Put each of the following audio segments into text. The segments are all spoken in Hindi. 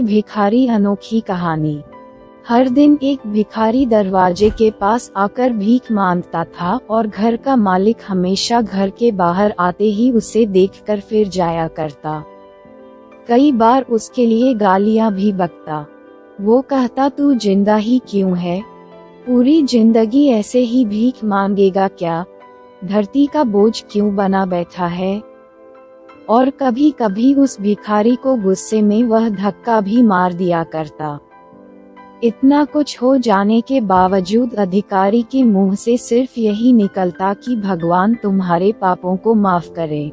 भिखारी अनोखी कहानी। हर दिन एक भिखारी दरवाजे के पास आकर भीख मांगता था और घर का मालिक हमेशा घर के बाहर आते ही उसे देखकर फिर जाया करता। कई बार उसके लिए गालियां भी बकता। वो कहता, तू जिंदा ही क्यों है? पूरी जिंदगी ऐसे ही भीख मांगेगा क्या? धरती का बोझ क्यों बना बैठा है? और कभी कभी उस भिखारी को गुस्से में वह धक्का भी मार दिया करता। इतना कुछ हो जाने के बावजूद अधिकारी के मुंह से सिर्फ यही निकलता कि भगवान तुम्हारे पापों को माफ करे।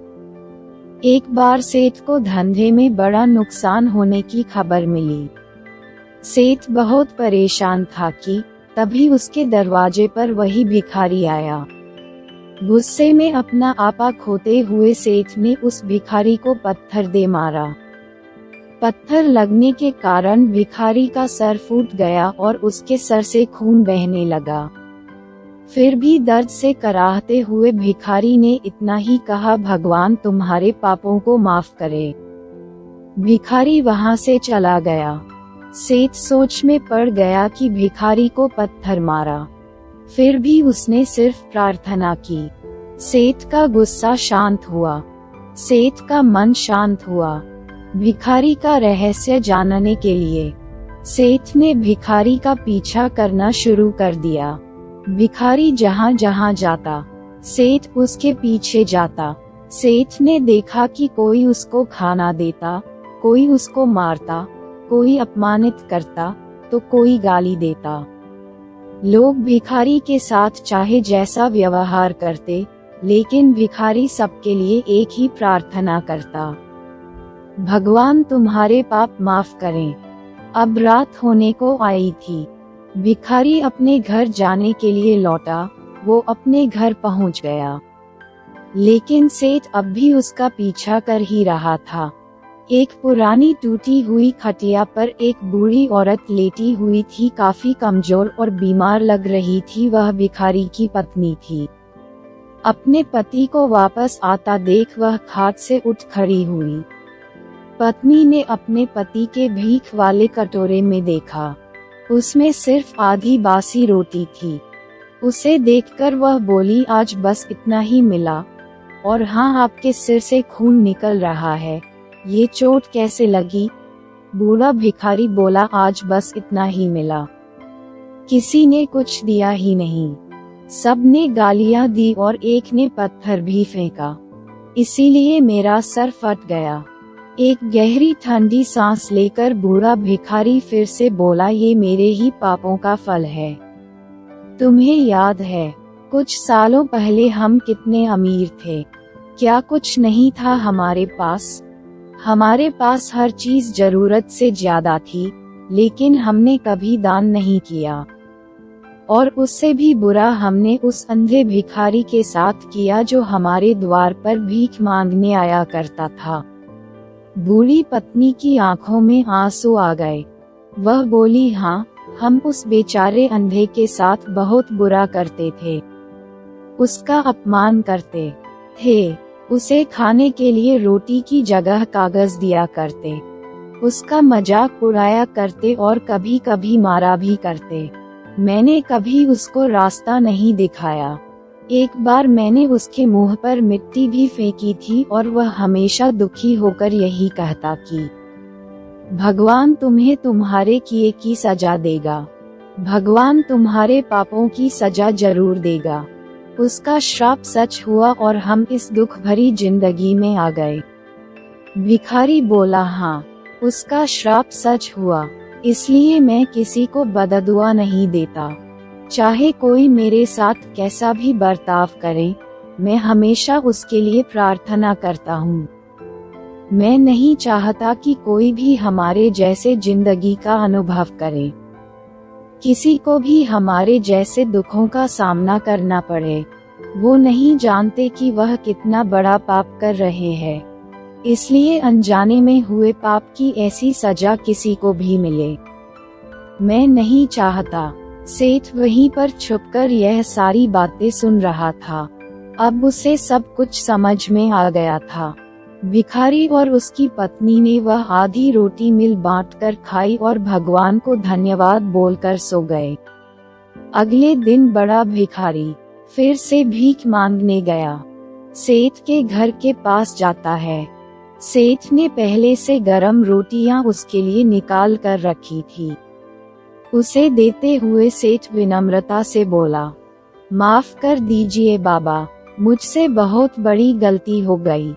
एक बार सेठ को धंधे में बड़ा नुकसान होने की खबर मिली। सेठ बहुत परेशान था कि तभी उसके दरवाजे पर वही भिखारी आया। गुस्से में अपना आपा खोते हुए सेठ ने उस भिखारी को पत्थर दे मारा। पत्थर लगने के कारण भिखारी का सर फूट गया और उसके सर से खून बहने लगा। फिर भी दर्द से कराहते हुए भिखारी ने इतना ही कहा, भगवान तुम्हारे पापों को माफ करे। भिखारी वहां से चला गया। सेठ सोच में पड़ गया कि भिखारी को पत्थर मारा, फिर भी उसने सिर्फ प्रार्थना की। सेठ का गुस्सा शांत हुआ। सेठ का मन शांत हुआ। भिखारी का रहस्य जानने के लिए सेठ ने भिखारी का पीछा करना शुरू कर दिया। भिखारी जहाँ जहाँ जाता, सेठ उसके पीछे जाता। सेठ ने देखा कि कोई उसको खाना देता, कोई उसको मारता, कोई अपमानित करता तो कोई गाली देता। लोग भिखारी के साथ चाहे जैसा व्यवहार करते, लेकिन भिखारी सबके लिए एक ही प्रार्थना करता, भगवान तुम्हारे पाप माफ करें। अब रात होने को आई थी। भिखारी अपने घर जाने के लिए लौटा। वो अपने घर पहुंच गया, लेकिन सेठ अब भी उसका पीछा कर ही रहा था। एक पुरानी टूटी हुई खटिया पर एक बूढ़ी औरत लेटी हुई थी, काफी कमजोर और बीमार लग रही थी। वह भिखारी की पत्नी थी। अपने पति को वापस आता देख वह खाट से उठ खड़ी हुई। पत्नी ने अपने पति के भीख वाले कटोरे में देखा, उसमें सिर्फ आधी बासी रोटी थी। उसे देखकर वह बोली, आज बस इतना ही मिला? और हाँ, आपके सिर से खून निकल रहा है, ये चोट कैसे लगी? बूढ़ा भिखारी बोला, आज बस इतना ही मिला। किसी ने कुछ दिया ही नहीं। सब ने गालियां दी और एक ने पत्थर भी फेंका, इसीलिए मेरा सर फट गया। एक गहरी ठंडी सांस लेकर बूढ़ा भिखारी फिर से बोला, ये मेरे ही पापों का फल है। तुम्हें याद है, कुछ सालों पहले हम कितने अमीर थे? क्या कुछ नहीं था हमारे पास? हमारे पास हर चीज जरूरत से ज्यादा थी, लेकिन हमने कभी दान नहीं किया। और उससे भी बुरा हमने उस अंधे भिखारी के साथ किया जो हमारे द्वार पर भीख मांगने आया करता था। बूढ़ी पत्नी की आंखों में आंसू आ गए। वह बोली, हाँ, हम उस बेचारे अंधे के साथ बहुत बुरा करते थे, उसका अपमान करते थे, उसे खाने के लिए रोटी की जगह कागज दिया करते, उसका मजाक उड़ाया करते और कभी कभी मारा भी करते। मैंने कभी उसको रास्ता नहीं दिखाया। एक बार मैंने उसके मुंह पर मिट्टी भी फेंकी थी और वह हमेशा दुखी होकर यही कहता कि भगवान तुम्हें तुम्हारे किए की सजा देगा, भगवान तुम्हारे पापों की सजा जरूर देगा। उसका श्राप सच हुआ और हम इस दुख भरी जिंदगी में आ गए। भिखारी बोला, हाँ, उसका श्राप सच हुआ, इसलिए मैं किसी को बददुआ नहीं देता। चाहे कोई मेरे साथ कैसा भी बर्ताव करे, मैं हमेशा उसके लिए प्रार्थना करता हूँ। मैं नहीं चाहता कि कोई भी हमारे जैसे जिंदगी का अनुभव करे, किसी को भी हमारे जैसे दुखों का सामना करना पड़े। वो नहीं जानते कि वह कितना बड़ा पाप कर रहे हैं, इसलिए अनजाने में हुए पाप की ऐसी सजा किसी को भी मिले। मैं नहीं चाहता। सेठ वहीं पर छुपकर यह सारी बातें सुन रहा था। अब उसे सब कुछ समझ में आ गया था। भिखारी और उसकी पत्नी ने वह आधी रोटी मिल बांटकर खाई और भगवान को धन्यवाद बोलकर सो गए। अगले दिन बड़ा भिखारी फिर से भीख मांगने गया। सेठ के घर के पास जाता है। सेठ ने पहले से गरम रोटियां उसके लिए निकाल कर रखी थी। उसे देते हुए सेठ विनम्रता से बोला, माफ कर दीजिए बाबा, मुझसे बहुत बड़ी गलती हो गई।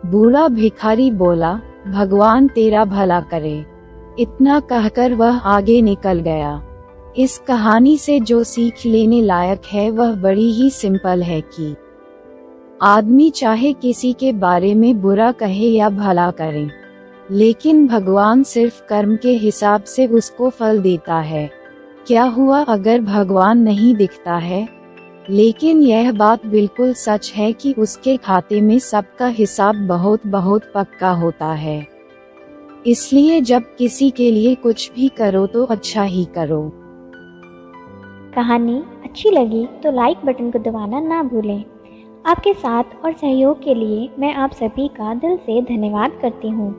बूढ़ा भिखारी बोला, भगवान तेरा भला करे। इतना कहकर वह आगे निकल गया। इस कहानी से जो सीख लेने लायक है वह बड़ी ही सिंपल है कि आदमी चाहे किसी के बारे में बुरा कहे या भला करे, लेकिन भगवान सिर्फ कर्म के हिसाब से उसको फल देता है। क्या हुआ अगर भगवान नहीं दिखता है? लेकिन यह बात बिल्कुल सच है कि उसके खाते में सबका हिसाब बहुत बहुत पक्का होता है। इसलिए जब किसी के लिए कुछ भी करो तो अच्छा ही करो। कहानी अच्छी लगी तो लाइक बटन को दबाना ना भूलें। आपके साथ और सहयोग के लिए मैं आप सभी का दिल से धन्यवाद करती हूँ।